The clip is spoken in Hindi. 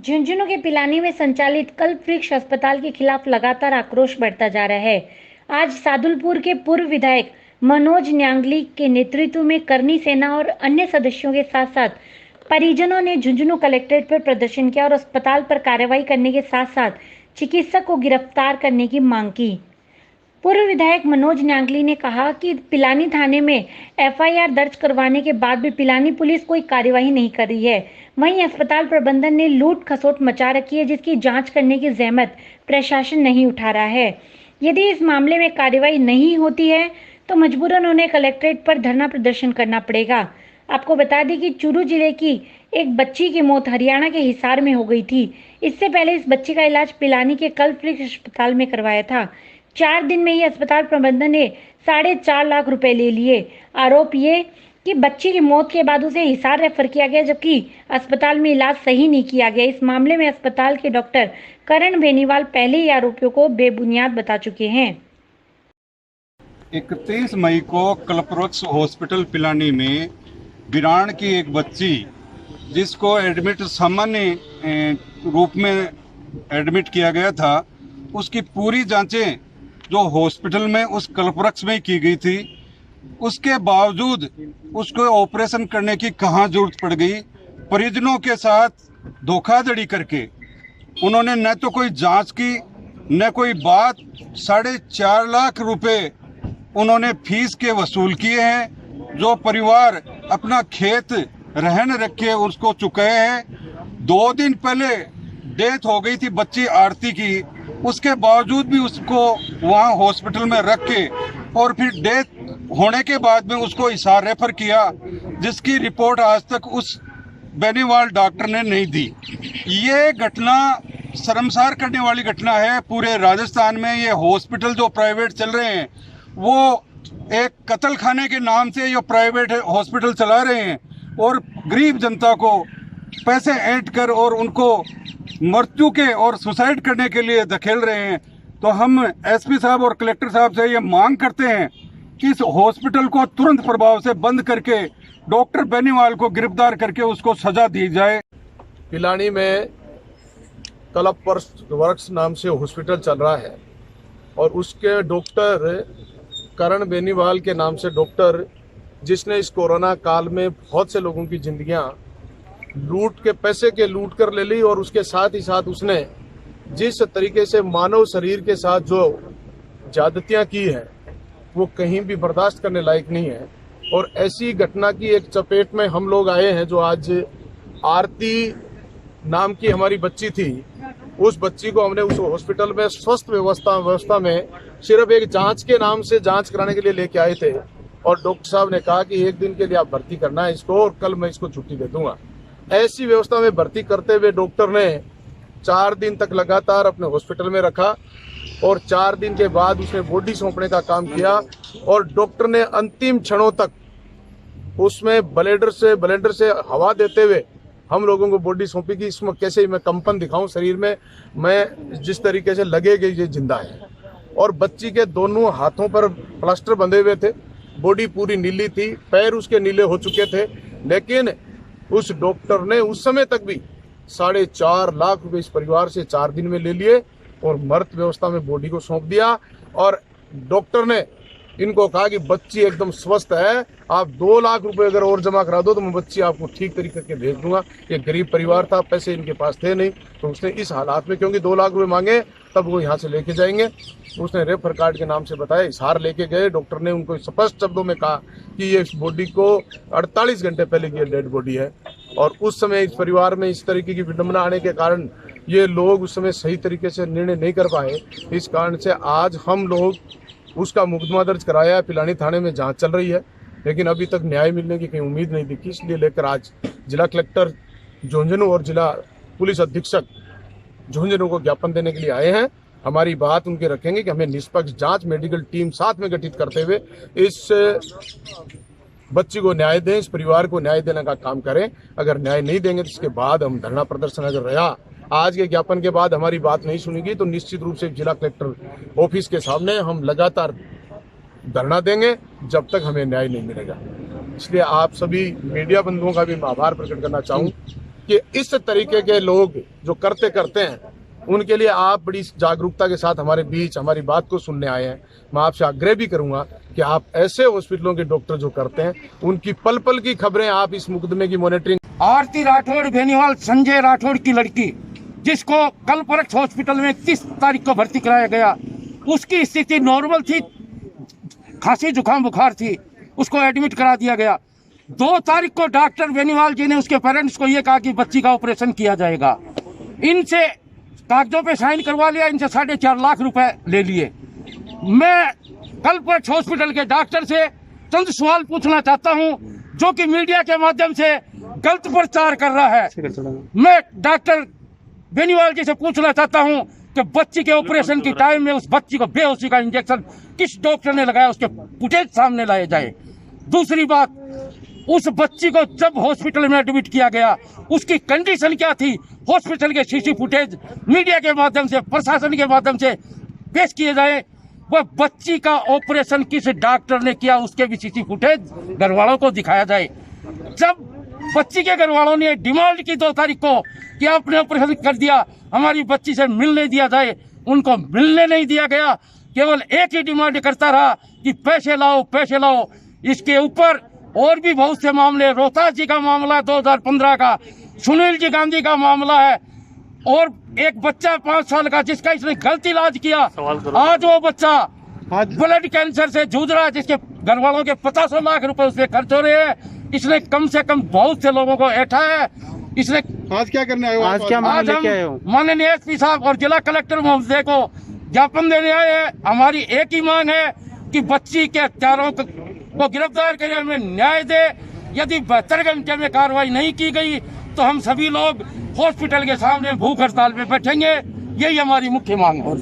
झुंझुनू के पिलानी में संचालित कल्पवृक्ष अस्पताल के खिलाफ लगातार आक्रोश बढ़ता जा रहा है। आज सादुलपुर के पूर्व विधायक मनोज न्यांगली के नेतृत्व में करनी सेना और अन्य सदस्यों के साथ साथ परिजनों ने झुंझुनू कलेक्ट्रेट पर प्रदर्शन किया और अस्पताल पर कार्रवाई करने के साथ साथ चिकित्सक को गिरफ्तार करने की मांग की। पूर्व विधायक मनोज न्यांगली ने कहा कि पिलानी थाने में एफआईआर दर्ज करवाने के बाद भी पिलानी पुलिस कोई कार्यवाही नहीं कर रही है। वहीं अस्पताल प्रबंधन ने लूट खसोट मचा रखी है, जिसकी जांच करने की जहमत प्रशासन नहीं उठा रहा है। यदि इस मामले में कार्यवाही नहीं होती है तो मजबूरन उन्हें कलेक्ट्रेट पर धरना प्रदर्शन करना पड़ेगा। आपको बता दें कि चूरू जिले की एक बच्ची की मौत हरियाणा के हिसार में हो गई थी। इससे पहले इस बच्ची का इलाज पिलानी के कल्पवृक्ष अस्पताल में करवाया था। 4 दिन में ही अस्पताल प्रबंधन ने 4.5 लाख रुपए ले लिए। आरोप ये कि बच्ची की मौत के बाद उसे हिसार रेफर किया गया, जबकि अस्पताल में इलाज सही नहीं किया गया। इस मामले में अस्पताल के डॉक्टर करण बेनीवाल पहले ही आरोपियों को बेबुनियाद बता चुके हैं। 31 मई को कल्पवृक्ष हॉस्पिटल पिलानी में बिरान की एक बच्ची, जिसको एडमिट सामान्य रूप में एडमिट किया गया था, उसकी पूरी जांचें जो हॉस्पिटल में उस कल्पवृक्ष में की गई थी, उसके बावजूद उसको ऑपरेशन करने की कहाँ जरूरत पड़ गई। परिजनों के साथ धोखाधड़ी करके उन्होंने न तो कोई जांच की न कोई बात। 4.5 लाख रुपए उन्होंने फीस के वसूल किए हैं। जो परिवार अपना खेत रहन रख के उसको चुकाए हैं। 2 दिन पहले डेथ हो गई थी बच्ची आरती की, उसके बावजूद भी उसको वहाँ हॉस्पिटल में रख के और फिर डेथ होने के बाद में उसको हिसार रेफर किया, जिसकी रिपोर्ट आज तक उस बेनीवाल डॉक्टर ने नहीं दी। ये घटना शर्मसार करने वाली घटना है। पूरे राजस्थान में ये हॉस्पिटल जो प्राइवेट चल रहे हैं, वो एक कत्ल खाने के नाम से ये प्राइवेट हॉस्पिटल चला रहे हैं और गरीब जनता को पैसे ऐंठ कर और उनको मृत्यु के और सुसाइड करने के लिए धकेल रहे हैं। तो हम एसपी साहब और कलेक्टर साहब से ये मांग करते हैं कि इस हॉस्पिटल को तुरंत प्रभाव से बंद करके डॉक्टर बेनीवाल को गिरफ्तार करके उसको सजा दी जाए। पिलानी में कल्पवृक्ष नाम से हॉस्पिटल चल रहा है और उसके डॉक्टर करण बेनीवाल के नाम से डॉक्टर, जिसने इस कोरोना काल में बहुत से लोगों की जिंदगियां लूट के पैसे के लूट कर ले ली, और उसके साथ ही साथ उसने जिस तरीके से मानव शरीर के साथ जो ज्यादतियां की है वो कहीं भी बर्दाश्त करने लायक नहीं है। और ऐसी घटना की एक चपेट में हम लोग आए हैं। जो आज आरती नाम की हमारी बच्ची थी, उस बच्ची को हमने उस हॉस्पिटल में स्वस्थ व्यवस्था में सिर्फ एक जांच के नाम से जांच कराने के लिए लेके आए थे, और डॉक्टर साहब ने कहा कि 1 दिन के लिए आप भर्ती करना है इसको और कल मैं इसको छुट्टी दे दूंगा। ऐसी व्यवस्था में भर्ती करते हुए डॉक्टर ने 4 दिन तक लगातार अपने हॉस्पिटल में रखा, और 4 दिन के बाद उसने बॉडी सौंपने का काम किया, और डॉक्टर ने अंतिम क्षणों तक उसमें ब्लेंडर से हवा देते हुए हम लोगों को बॉडी सौंपी कि इसमें कैसे मैं कंपन दिखाऊं शरीर में, मैं जिस तरीके से लगेगा ये जिंदा है। और बच्ची के दोनों हाथों पर प्लास्टर बंधे हुए थे, बॉडी पूरी नीली थी, पैर उसके नीले हो चुके थे, लेकिन उस डॉक्टर ने उस समय तक भी 4.5 लाख रुपए इस परिवार से 4 दिन में ले लिए और मृत व्यवस्था में बॉडी को सौंप दिया। और डॉक्टर ने इनको कहा कि बच्ची एकदम स्वस्थ है, आप 2 लाख रुपए अगर और जमा करा दो तो मैं बच्ची आपको ठीक तरीके से भेज दूंगा। ये गरीब परिवार था, पैसे इनके पास थे नहीं, तो उसने इस हालात में, क्योंकि 2 लाख रुपए मांगे तब वो यहाँ से लेके जाएंगे, उसने रेफर कार्ड के नाम से बताया, हिसार लेके गए। डॉक्टर ने उनको स्पष्ट शब्दों में कहा कि ये इस बॉडी को 48 घंटे पहले की डेड बॉडी है। और उस समय इस परिवार में इस तरीके की विडंबना आने के कारण ये लोग उस समय सही तरीके से निर्णय नहीं कर पाए। इस कारण से आज हम लोग उसका मुकदमा दर्ज कराया है। पिलानी थाने में जांच चल रही है, लेकिन अभी तक न्याय मिलने की कहीं उम्मीद नहीं दिखी। इसलिए लेकर आज जिला कलेक्टर झुंझुनू और जिला पुलिस अधीक्षक झुंझुनू को ज्ञापन देने के लिए आए हैं। हमारी बात उनके रखेंगे कि हमें निष्पक्ष जांच मेडिकल टीम साथ में गठित करते हुए इस बच्ची को न्याय दें, इस परिवार को न्याय देने का काम करें। अगर न्याय नहीं देंगे तो इसके बाद हम धरना प्रदर्शन अगर रहा, आज के ज्ञापन के बाद हमारी बात नहीं सुनेगी तो निश्चित रूप से जिला कलेक्टर ऑफिस के सामने हम लगातार धरना देंगे जब तक हमें न्याय नहीं मिलेगा। इसलिए आप सभी मीडिया बंधुओं का भी मैं आभार प्रकट करना चाहूँ कि इस तरीके के लोग जो करते हैं उनके लिए आप बड़ी जागरूकता के साथ हमारे बीच हमारी बात को सुनने आए हैं। मैं आपसे आग्रह भी करूंगा कि आप ऐसे हॉस्पिटलों के डॉक्टर जो करते हैं उनकी पल पल की खबरें आप इस मुकदमे की मॉनिटरिंग। आरती राठौड़ बेनीवाल संजय राठौड़ की लड़की जिसको कल परक्ष हॉस्पिटल में 30 तारीख को भर्ती कराया गया, उसकी स्थिति नॉर्मल थी, खांसी जुकाम बुखार थी, उसको एडमिट करा दिया गया। 2 तारीख को डॉक्टर बेनीवाल जी ने उसके पेरेंट्स को ये कहा कि बच्ची का ऑपरेशन किया जाएगा। इनसे कागजों पे साइन करवा लिया, इनसे 4.5 लाख रुपए ले लिए। मैं कल परक्ष हॉस्पिटल के डॉक्टर से चंद सवाल पूछना चाहता हूं जो कि मीडिया के माध्यम से गलत प्रचार कर रहा है। मैं डॉक्टर बेनीवाल जी से पूछना चाहता हूं कि बच्ची के ऑपरेशन के टाइम में उस बच्ची को बेहोशी का इंजेक्शन किस डॉक्टर ने लगाया, उसके फुटेज सामने लाए जाए। दूसरी बात, उस बच्ची को जब हॉस्पिटल में एडमिट किया गया उसकी कंडीशन क्या थी, हॉस्पिटल के सीसी फुटेज मीडिया के माध्यम से प्रशासन के माध्यम से पेश किए जाए। वह बच्ची का ऑपरेशन किस डॉक्टर ने किया उसके भी सीसी फुटेज घर वालों को दिखाया जाए। जब बच्ची के घर वालों ने डिमांड की 2 तारीख को कि आपने ऑपरेशन कर दिया, हमारी बच्ची से मिलने दिया जाए, उनको मिलने नहीं दिया गया। केवल एक ही डिमांड करता रहा कि पैसे लाओ पैसे लाओ। इसके ऊपर और भी बहुत से मामले, रोहतास जी का मामला 2015 का, सुनील जी गांधी का मामला है, और एक बच्चा 5 साल का जिसका इसने गलत इलाज किया। आज वो बच्चा ब्लड कैंसर से जूझ रहा है, जिसके घर वालों के 50 लाख रुपए उसमें खर्च हो रहे हैं। इसने कम से कम बहुत से लोगों को ऐठा है। इसने आज क्या करने आए हो? आज क्या आज हम माननीय एसपी साहब और जिला कलेक्टर महोदय को ज्ञापन देने आए हैं। हमारी एक ही मांग है कि बच्ची के हत्यारों को गिरफ्तार करने में न्याय दे। यदि 72 घंटे में कार्रवाई नहीं की गई तो हम सभी लोग हॉस्पिटल के सामने भूख हड़ताल पे बैठेंगे। यही हमारी मुख्य मांग है।